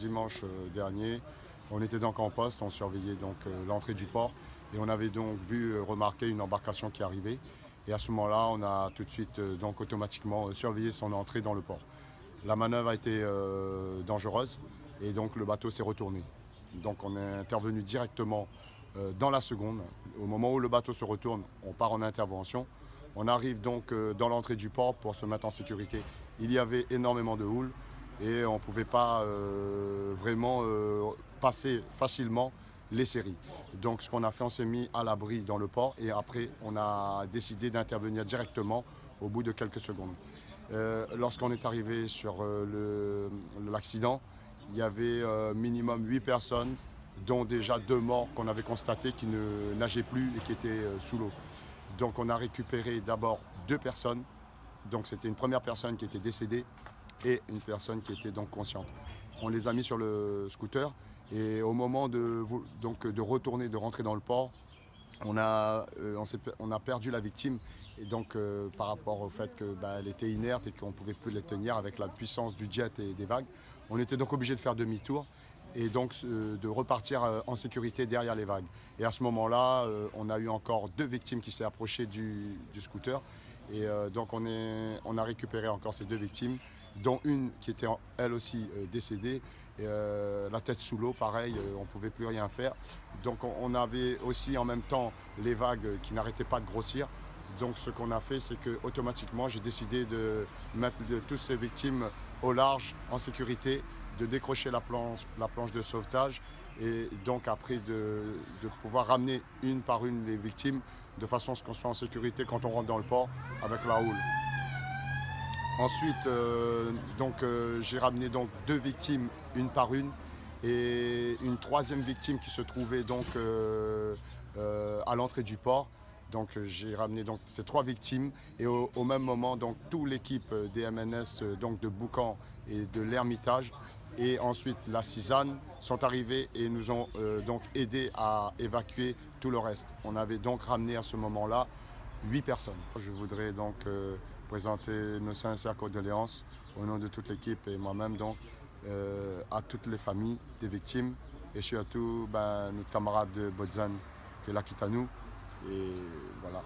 dimanche dernier. On était donc en poste, on surveillait donc l'entrée du port et on avait donc vu remarquer une embarcation qui arrivait. Et à ce moment-là, on a tout de suite donc automatiquement surveillé son entrée dans le port. La manœuvre a été dangereuse et donc le bateau s'est retourné. Donc on est intervenu directement dans la seconde. Au moment où le bateau se retourne, on part en intervention. On arrive donc dans l'entrée du port pour se mettre en sécurité. Il y avait énormément de houle et on ne pouvait pas vraiment passer facilement les séries. Donc ce qu'on a fait, on s'est mis à l'abri dans le port et après on a décidé d'intervenir directement au bout de quelques secondes. Lorsqu'on est arrivé sur l'accident, il y avait minimum 8 personnes, dont déjà 2 morts qu'on avait constatés qui ne nageaient plus et qui étaient sous l'eau. Donc on a récupéré d'abord 2 personnes. Donc c'était une première personne qui était décédée et une personne qui était donc consciente. On les a mis sur le scooter et au moment de retourner, de rentrer dans le port, on a perdu la victime. Et donc par rapport au fait qu'elle était inerte et qu'on ne pouvait plus la tenir avec la puissance du jet et des vagues, on était donc obligé de faire demi-tour et donc de repartir en sécurité derrière les vagues. Et à ce moment-là, on a eu encore 2 victimes qui s'est approchées du scooter. Et donc on a récupéré encore ces 2 victimes, dont une qui était elle aussi décédée. Et, la tête sous l'eau, pareil, on ne pouvait plus rien faire. Donc on avait aussi en même temps les vagues qui n'arrêtaient pas de grossir. Donc ce qu'on a fait, c'est que automatiquement j'ai décidé de mettre toutes ces victimes au large, en sécurité, de décrocher la planche de sauvetage et donc après de pouvoir ramener une par une les victimes de façon à ce qu'on soit en sécurité quand on rentre dans le port avec la houle. Ensuite, j'ai ramené donc 2 victimes une par une et une 3e victime qui se trouvait donc à l'entrée du port. Donc j'ai ramené donc ces 3 victimes et au même moment donc toute l'équipe des MNS donc de Boucan et de l'Ermitage et ensuite la Cisane sont arrivés et nous ont donc aidés à évacuer tout le reste. On avait donc ramené à ce moment-là 8 personnes. Je voudrais donc présenter nos sincères condoléances au nom de toute l'équipe et moi-même donc à toutes les familles des victimes et surtout notre camarade de Bodzane qui est là qui est à nous. Et voilà.